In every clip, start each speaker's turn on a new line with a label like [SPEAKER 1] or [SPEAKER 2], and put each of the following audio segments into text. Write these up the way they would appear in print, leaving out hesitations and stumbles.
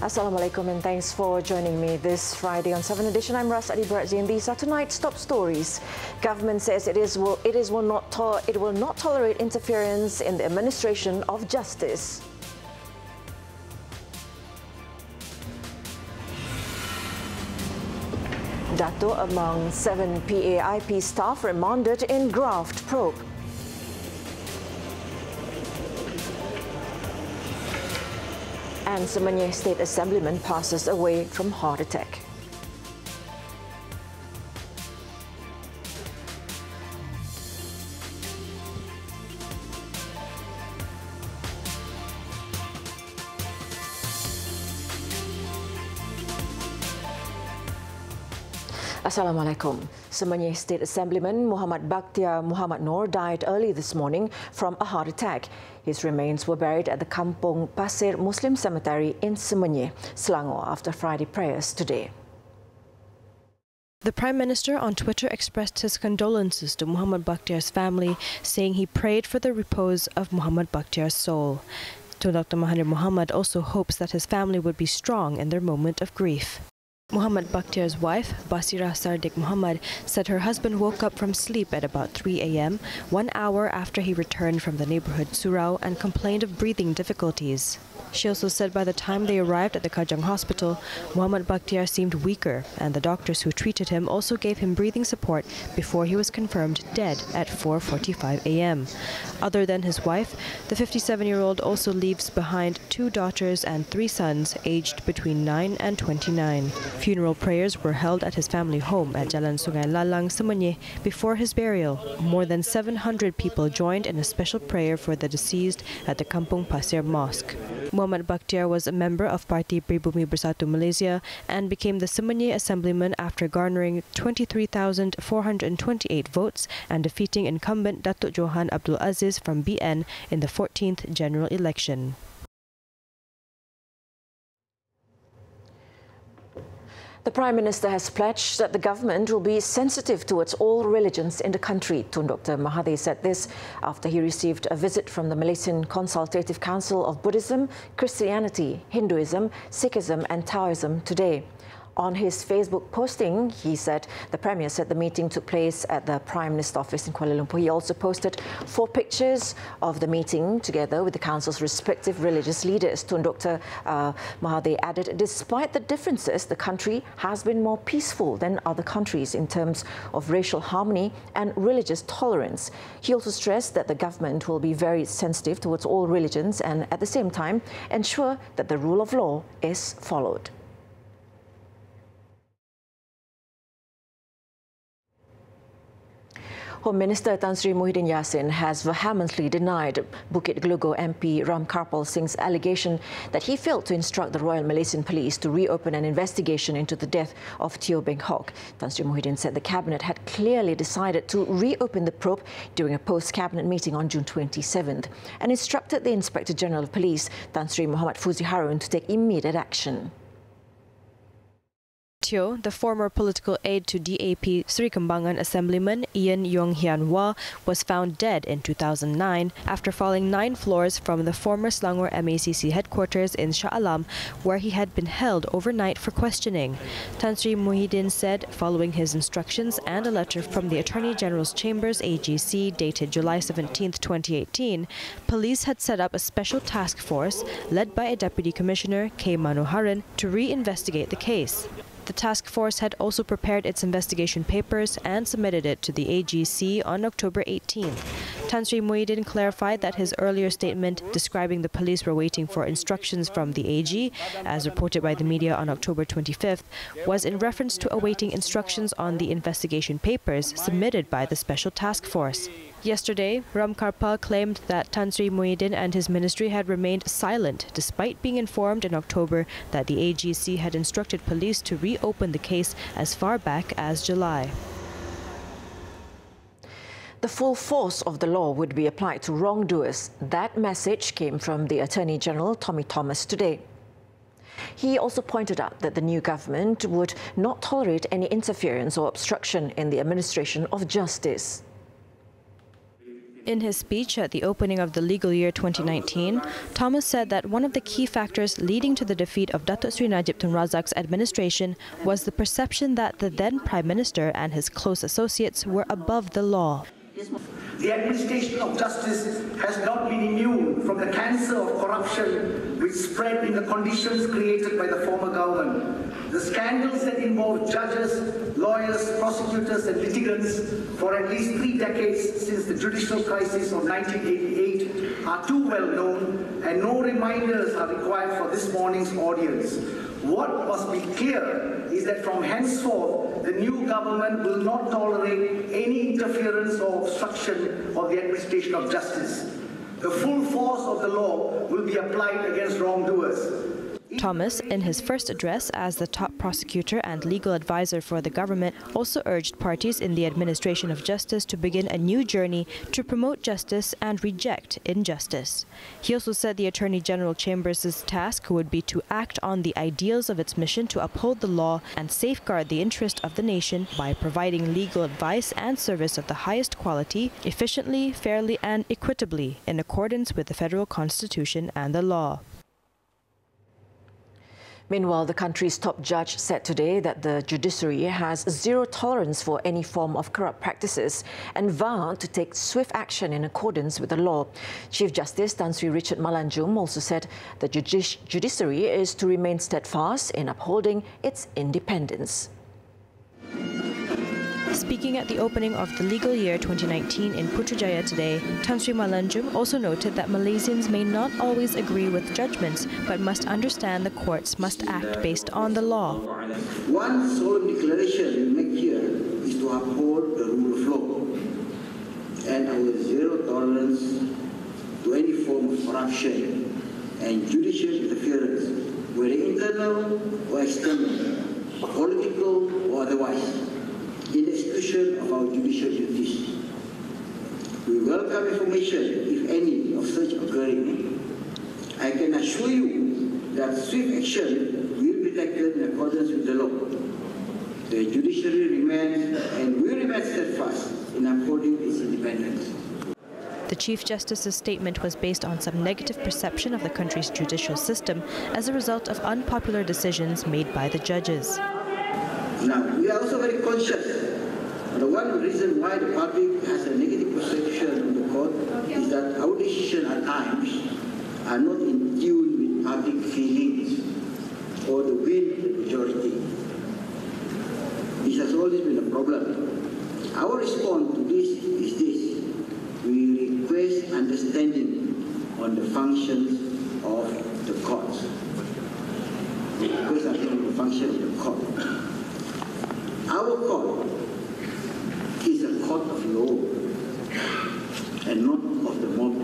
[SPEAKER 1] Assalamualaikum and thanks for joining me this Friday on 7Edition. I'm Ras Adibaratzi and these are tonight's top stories. Government says it will not tolerate interference in the administration of justice. Dato among 7 PAIP staff remanded in graft probe. And Semenyih State Assemblyman passes away from heart attack. Assalamualaikum. Semenyih State Assemblyman Muhammad Bakhtiar Muhammad Noor died early this morning from a heart attack. His remains were buried at the Kampung Pasir Muslim Cemetery in Semenyih, Selangor, after Friday prayers today.
[SPEAKER 2] The Prime Minister on Twitter expressed his condolences to Muhammad Bakhtiar's family, saying he prayed for the repose of Muhammad Bakhtiar's soul. Dr. Mahathir Mohamad also hopes that his family would be strong in their moment of grief. Muhammad Bakhtiar's wife, Basira Sardik Muhammad, said her husband woke up from sleep at about 3 a.m., 1 hour after he returned from the neighborhood Surau and complained of breathing difficulties. She also said by the time they arrived at the Kajang hospital, Muhammad Bakhtiar seemed weaker, and the doctors who treated him also gave him breathing support before he was confirmed dead at 4:45 a.m. Other than his wife, the 57-year-old also leaves behind 2 daughters and 3 sons aged between 9 and 29. Funeral prayers were held at his family home at Jalan Sungai Lalang, Semenyih, before his burial. More than 700 people joined in a special prayer for the deceased at the Kampung Pasir Mosque. Muhammad Bakhtiar was a member of Parti Pribumi Bersatu Malaysia and became the Semenyih Assemblyman after garnering 23,428 votes and defeating incumbent Datuk Johan Abdul Aziz from BN in the 14th general election.
[SPEAKER 1] The Prime Minister has pledged that the government will be sensitive towards all religions in the country. Tun Dr. Mahathir said this after he received a visit from the Malaysian Consultative Council of Buddhism, Christianity, Hinduism, Sikhism and Taoism today. On his Facebook posting, he said the Premier said the meeting took place at the Prime Minister's office in Kuala Lumpur. He also posted 4 pictures of the meeting together with the Council's respective religious leaders. Tun Dr. Mahathir added, despite the differences, the country has been more peaceful than other countries in terms of racial harmony and religious tolerance. He also stressed that the government will be very sensitive towards all religions and at the same time ensure that the rule of law is followed. Home Minister Tan Sri Muhyiddin Yassin has vehemently denied Bukit Gelugur MP Ram Karpal Singh's allegation that he failed to instruct the Royal Malaysian Police to reopen an investigation into the death of Teo Beng Hock. Tan Sri Muhyiddin said the Cabinet had clearly decided to reopen the probe during a post-Cabinet meeting on June 27th and instructed the Inspector General of Police, Tan Sri Muhammad Fuzi Harun, to take immediate action.
[SPEAKER 2] Teo, the former political aide to DAP Sri Kembangan Assemblyman Ian Yong Hian Wah, was found dead in 2009 after falling 9 floors from the former Selangor MACC headquarters in Shah Alam, where he had been held overnight for questioning. Tan Sri Muhyiddin said, following his instructions and a letter from the Attorney General's Chambers AGC dated July 17, 2018, police had set up a special task force led by a Deputy Commissioner, K. Manoharan, to re-investigate the case. The task force had also prepared its investigation papers and submitted it to the AGC on October 18th. Tan Sri Muhyiddin clarified that his earlier statement describing the police were waiting for instructions from the AG, as reported by the media on October 25th, was in reference to awaiting instructions on the investigation papers submitted by the special task force. Yesterday, Ram Karpal claimed that Tan Sri Muhyiddin and his ministry had remained silent despite being informed in October that the AGC had instructed police to reopen the case as far back as July.
[SPEAKER 1] The full force of the law would be applied to wrongdoers. That message came from the Attorney General, Tommy Thomas, today. He also pointed out that the new government would not tolerate any interference or obstruction in the administration of justice.
[SPEAKER 2] In his speech at the opening of the legal year 2019, Thomas said that one of the key factors leading to the defeat of Datuk Sri Najib Tun Razak's administration was the perception that the then Prime Minister and his close associates were above the law.
[SPEAKER 3] The administration of justice has not been immune from the cancer of corruption which spread in the conditions created by the former government. The scandals that involve judges, lawyers, prosecutors and litigants for at least 3 decades since the judicial crisis of 1988 are too well known, and no reminders are required for this morning's audience. What must be clear is that from henceforth, the new government will not tolerate any interference or obstruction of the administration of justice. The full force of the law will be applied against wrongdoers.
[SPEAKER 2] Thomas, in his first address as the top prosecutor and legal advisor for the government, also urged parties in the administration of justice to begin a new journey to promote justice and reject injustice. He also said the Attorney General Chambers' task would be to act on the ideals of its mission to uphold the law and safeguard the interest of the nation by providing legal advice and service of the highest quality, efficiently, fairly and equitably in accordance with the Federal Constitution and the law.
[SPEAKER 1] Meanwhile, the country's top judge said today that the judiciary has zero tolerance for any form of corrupt practices and vowed to take swift action in accordance with the law. Chief Justice Tan Sri Richard Malanjum also said the judiciary is to remain steadfast in upholding its independence.
[SPEAKER 2] Speaking at the opening of the legal year 2019 in Putrajaya today, Tan Sri Malanjum also noted that Malaysians may not always agree with judgments, but must understand the courts must act based on the law.
[SPEAKER 3] One solemn declaration we make here is to uphold the rule of law and our zero tolerance to any form of corruption and judicial interference, whether internal or external, political or otherwise, in the execution of our judicial duties. We welcome information, if any, of such occurring. I can assure you that swift action will be taken in accordance with the law. The judiciary remains and will remain steadfast in upholding its independence.
[SPEAKER 2] The Chief Justice's statement was based on some negative perception of the country's judicial system as a result of unpopular decisions made by the judges.
[SPEAKER 3] Now, we are also very conscious. The one reason why the public has a negative perception of the court is that our decisions at times are not in tune with public feelings or the will of the majority. This has always been a problem. Our response to this is this. We request understanding on the functions of the courts. We request understanding of the function of the court. Our court is a court of law and not of the mob.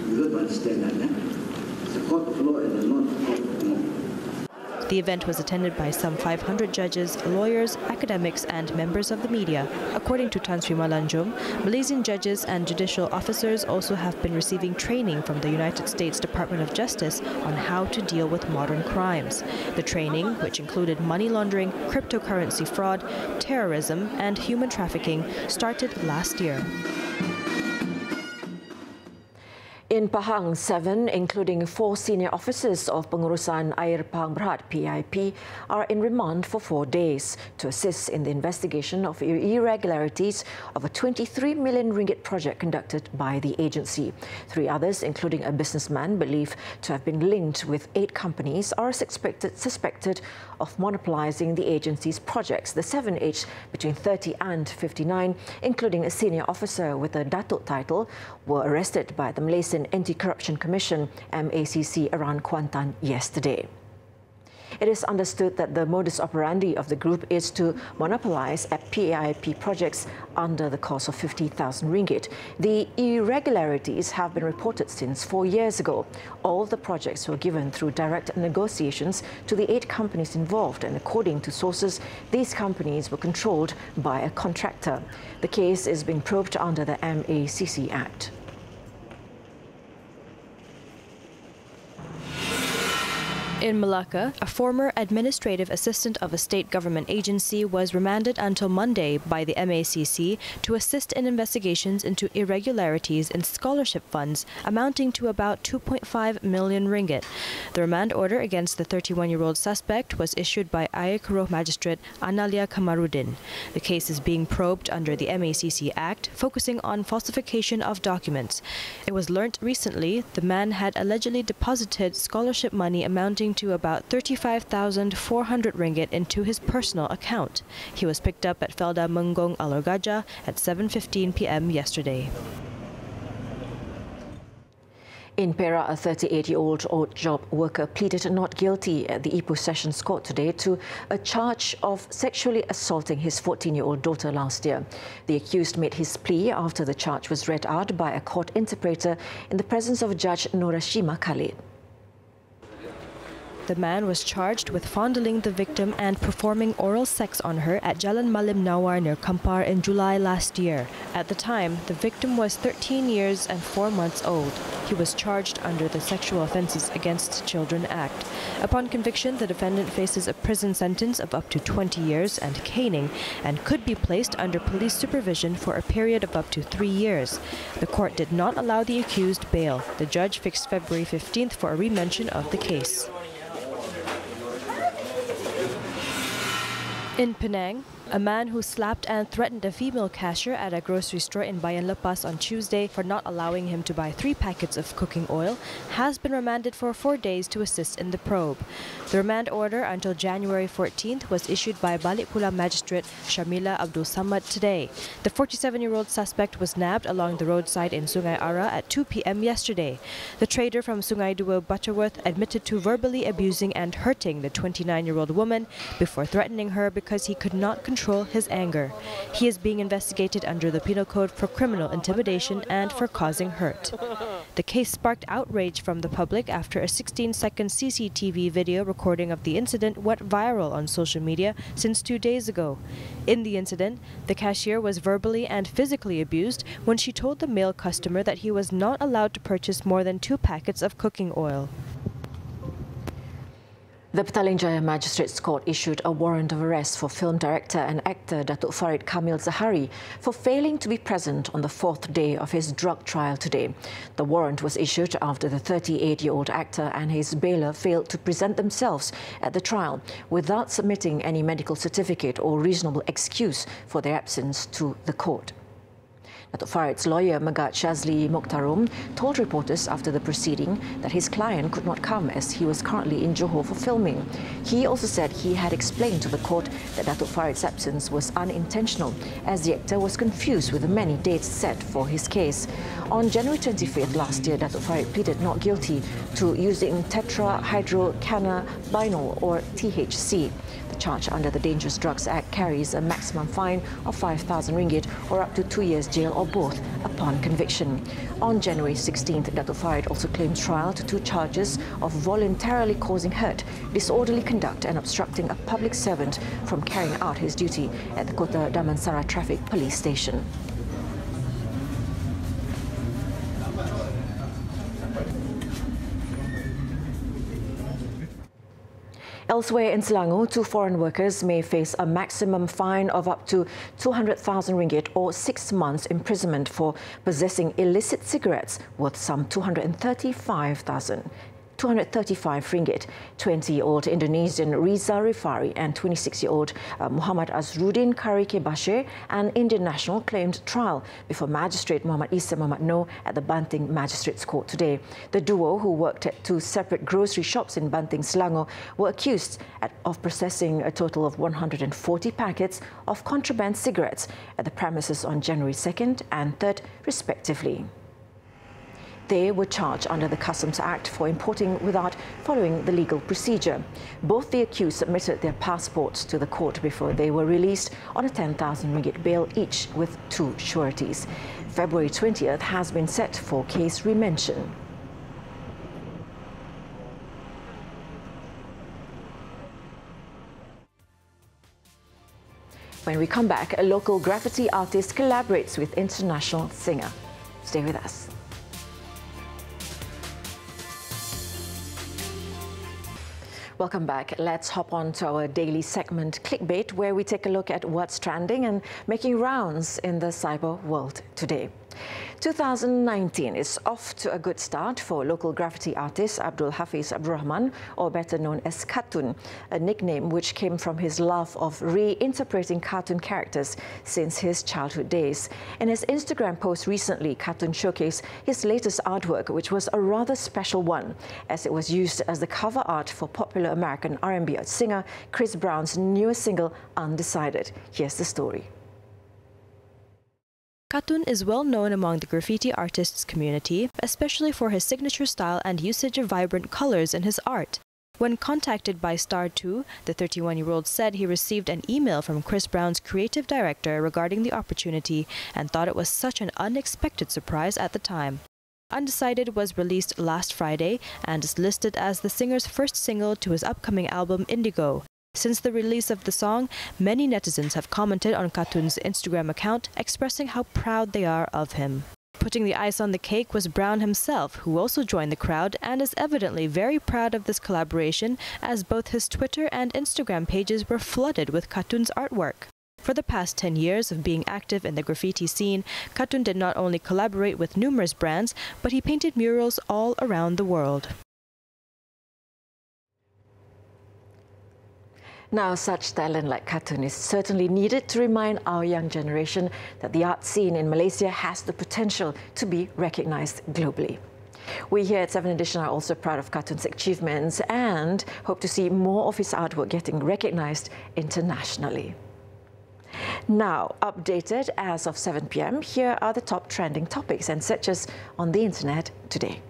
[SPEAKER 3] You have to understand that, eh? It's a court of law and not a court of mob.
[SPEAKER 2] The event was attended by some 500 judges, lawyers, academics and members of the media. According to Tan Sri Malanjum, Malaysian judges and judicial officers also have been receiving training from the United States Department of Justice on how to deal with modern crimes. The training, which included money laundering, cryptocurrency fraud, terrorism and human trafficking, started last year.
[SPEAKER 1] In Pahang, 7, including 4 senior officers of Pengurusan Air Pahang Berhad (PIP), are in remand for 4 days to assist in the investigation of irregularities of a 23 million ringgit project conducted by the agency. 3 others, including a businessman believed to have been linked with 8 companies, are suspected of monopolising the agency's projects. The 7 aged between 30 and 59, including a senior officer with a Datuk title, were arrested by the Malaysian AntiCorruption Commission (MACC) around Kuantan yesterday. It is understood that the modus operandi of the group is to monopolise PIP projects under the cost of 50,000 ringgit. The irregularities have been reported since 4 years ago. All the projects were given through direct negotiations to the 8 companies involved, and according to sources, these companies were controlled by a contractor. The case is being probed under the MACC Act.
[SPEAKER 2] In Malacca, a former administrative assistant of a state government agency was remanded until Monday by the MACC to assist in investigations into irregularities in scholarship funds amounting to about 2.5 million ringgit. The remand order against the 31-year-old suspect was issued by AntiCorruption magistrate Analia Kamarudin. The case is being probed under the MACC Act, focusing on falsification of documents. It was learnt recently the man had allegedly deposited scholarship money amounting to about 35,400 ringgit into his personal account. He was picked up at Felda Menggong Alor Gajah at 7:15 p.m. yesterday.
[SPEAKER 1] In Perak, a 38-year-old odd job worker pleaded not guilty at the Ipoh Sessions Court today to a charge of sexually assaulting his 14-year-old daughter last year. The accused made his plea after the charge was read out by a court interpreter in the presence of Judge Norashima Khalid.
[SPEAKER 2] The man was charged with fondling the victim and performing oral sex on her at Jalan Malim Nawar near Kampar in July last year. At the time, the victim was 13 years and 4 months old. He was charged under the Sexual Offences Against Children Act. Upon conviction, the defendant faces a prison sentence of up to 20 years and caning and could be placed under police supervision for a period of up to 3 years. The court did not allow the accused bail. The judge fixed February 15th for a remention of the case. In Penang, a man who slapped and threatened a female cashier at a grocery store in Bayan Lepas on Tuesday for not allowing him to buy 3 packets of cooking oil has been remanded for 4 days to assist in the probe. The remand order until January 14th was issued by Balikpula Magistrate Shamila Abdul Samad today. The 47-year-old suspect was nabbed along the roadside in Sungai Ara at 2 p.m. yesterday. The trader from Sungai Dua, Butterworth, admitted to verbally abusing and hurting the 29-year-old woman before threatening her because he could not control his anger. He is being investigated under the Penal Code for criminal intimidation and for causing hurt. The case sparked outrage from the public after a 16-second CCTV video recording of the incident went viral on social media since 2 days ago. In the incident, the cashier was verbally and physically abused when she told the male customer that he was not allowed to purchase more than 2 packets of cooking oil.
[SPEAKER 1] The Petaling Jaya Magistrates Court issued a warrant of arrest for film director and actor Datuk Farid Kamil Zahari for failing to be present on the 4th day of his drug trial today. The warrant was issued after the 38-year-old actor and his bailer failed to present themselves at the trial without submitting any medical certificate or reasonable excuse for their absence to the court. Datuk Farid's lawyer, Megat Shazli Mokhtarum, told reporters after the proceeding that his client could not come as he was currently in Johor for filming. He also said he had explained to the court that Datuk Farid's absence was unintentional as the actor was confused with the many dates set for his case. On January 25th last year, Datuk Farid pleaded not guilty to using tetrahydrocannabinol or THC. The charge under the Dangerous Drugs Act carries a maximum fine of 5,000 ringgit or up to 2 years jail or both upon conviction. On January 16th, Datuk Farid also claimed trial to 2 charges of voluntarily causing hurt, disorderly conduct and obstructing a public servant from carrying out his duty at the Kota Damansara Traffic Police Station. Elsewhere in Selangor, 2 foreign workers may face a maximum fine of up to 200,000 ringgit or 6 months imprisonment for possessing illicit cigarettes worth some 235 ringgit. 20-year-old Indonesian Riza Rifari and 26-year-old Muhammad Azruddin Karike Bashir, an Indian national, claimed trial before Magistrate Muhammad Isa Muhammad Noor at the Banting Magistrates Court today. The duo, who worked at 2 separate grocery shops in Banting, Selangor, were accused of possessing a total of 140 packets of contraband cigarettes at the premises on January 2nd and 3rd, respectively. They were charged under the Customs Act for importing without following the legal procedure. Both the accused submitted their passports to the court before they were released on a 10,000 ringgit bail each with 2 sureties. February 20th has been set for case remention. When we come back, a local graffiti artist collaborates with international singer. Stay with us. Welcome back. Let's hop on to our daily segment Clickbait, where we take a look at what's trending and making rounds in the cyber world today. 2019 is off to a good start for local graffiti artist Abdul Hafiz Abdul Rahman, or better known as Cartoon, a nickname which came from his love of reinterpreting cartoon characters since his childhood days. In his Instagram post recently, Cartoon showcased his latest artwork, which was a rather special one, as it was used as the cover art for popular American R&B singer Chris Brown's newest single, Undecided. Here's the story.
[SPEAKER 2] Cartoon is well known among the graffiti artists community, especially for his signature style and usage of vibrant colors in his art. When contacted by Star 2, the 31-year-old said he received an email from Chris Brown's creative director regarding the opportunity and thought it was such an unexpected surprise at the time. Undecided was released last Friday and is listed as the singer's first single to his upcoming album Indigo. Since the release of the song, many netizens have commented on Cartoon's Instagram account, expressing how proud they are of him. Putting the ice on the cake was Brown himself, who also joined the crowd and is evidently very proud of this collaboration, as both his Twitter and Instagram pages were flooded with Cartoon's artwork. For the past 10 years of being active in the graffiti scene, Cartoon did not only collaborate with numerous brands, but he painted murals all around the world.
[SPEAKER 1] Now, such talent like Cartoon is certainly needed to remind our young generation that the art scene in Malaysia has the potential to be recognised globally. We here at 7Edition are also proud of Cartoon's achievements and hope to see more of his artwork getting recognised internationally. Now, updated as of 7 p.m, here are the top trending topics and searches on the internet today.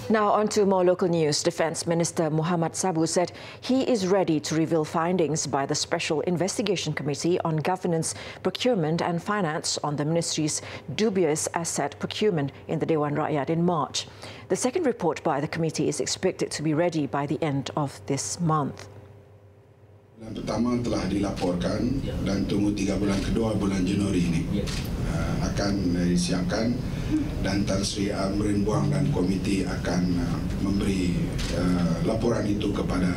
[SPEAKER 1] Now on to more local news. Defence Minister Muhammad Sabu said he is ready to reveal findings by the Special Investigation Committee on Governance, Procurement and Finance on the Ministry's dubious asset procurement in the Dewan Rakyat in March. The second report by the committee is expected to be ready by the end of this month.
[SPEAKER 4] Bulan pertama telah dilaporkan dan tunggu 3 bulan kedua bulan Januari ini akan disiapkan dan Tan Sri Amrin Buang dan komiti akan memberi laporan itu kepada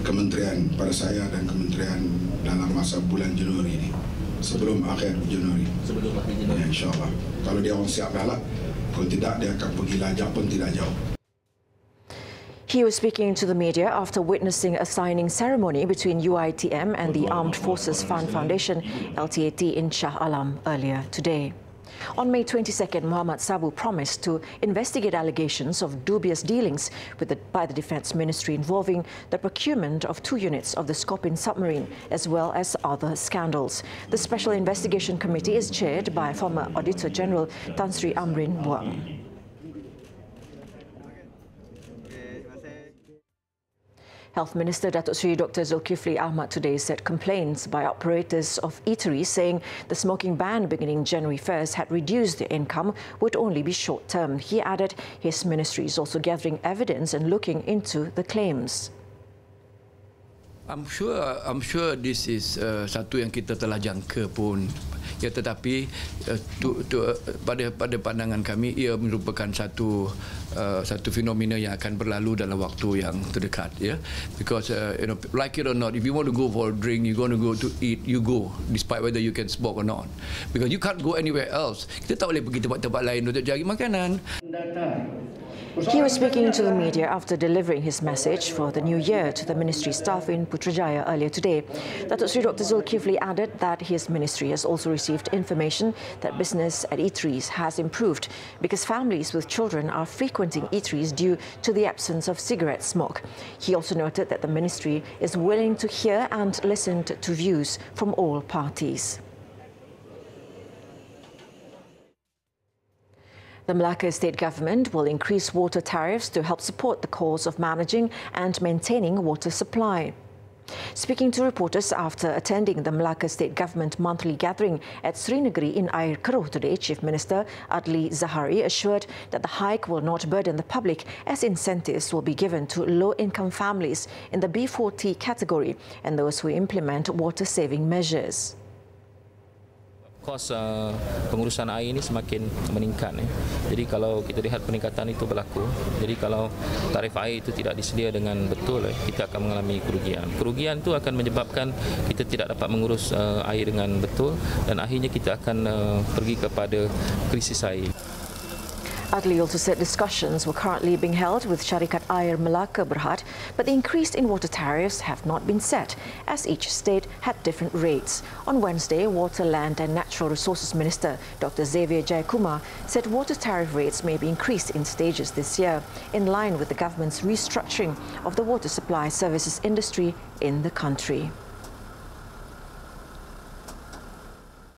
[SPEAKER 4] kementerian, pada saya dan kementerian dalam masa bulan Januari ini, sebelum akhir Januari. Sebelum akhir Januari. Ya, InsyaAllah. Kalau dia orang siap dah lah, kalau tidak dia akan pergi lajak pun tidak jauh.
[SPEAKER 1] He was speaking to the media after witnessing a signing ceremony between UiTM and the Armed Forces Fund Foundation, LTAT, in Shah Alam earlier today. On May 22nd, Muhammad Sabu promised to investigate allegations of dubious dealings by the Defence Ministry involving the procurement of 2 units of the Scorpion submarine, as well as other scandals. The Special Investigation Committee is chaired by former Auditor General Tan Sri Amrin Buang. Health Minister Datuk Seri Dr. Zulkifli Ahmad today said complaints by operators of eateries saying the smoking ban beginning January 1st had reduced their income would only be short-term. He added his ministry is also gathering evidence and looking into the claims.
[SPEAKER 5] I'm sure this is satu yang kita telah jangka pun. Ya, tetapi pada pandangan kami ia merupakan satu fenomena yang akan berlalu dalam waktu yang terdekat, ya. Because like it or not, if you want to go for a drink, you're going to go to eat, you go despite whether you can smoke or not, because you can't go anywhere else. Kita tak boleh pergi tempat-tempat lain untuk cari makanan.
[SPEAKER 1] He was speaking to the media after delivering his message for the new year to the ministry staff in Putrajaya earlier today. Datuk Sri Dr. Zulkifli added that his ministry has also received information that business at eateries has improved because families with children are frequenting eateries due to the absence of cigarette smoke. He also noted that the ministry is willing to hear and listen to views from all parties. The Malacca State Government will increase water tariffs to help support the cause of managing and maintaining water supply. Speaking to reporters after attending the Malacca State Government monthly gathering at Srinagari in Air Keruh today, Chief Minister Adli Zahari assured that the hike will not burden the public as incentives will be given to low-income families in the B40 category and those who implement water-saving measures.
[SPEAKER 6] Kos pengurusan air ini semakin meningkat. Jadi kalau kita lihat peningkatan itu berlaku, jadi kalau tarif air itu tidak disedia dengan betul, kita akan mengalami kerugian. Kerugian itu akan menyebabkan kita tidak dapat mengurus air dengan betul dan akhirnya kita akan pergi kepada krisis air.
[SPEAKER 1] Adli also said discussions were currently being held with Syarikat Air Melaka Berhad, but the increase in water tariffs have not been set, as each state had different rates. On Wednesday, Water, Land and Natural Resources Minister Dr. Xavier Jayakumar said water tariff rates may be increased in stages this year, in line with the government's restructuring of the water supply services industry in the country.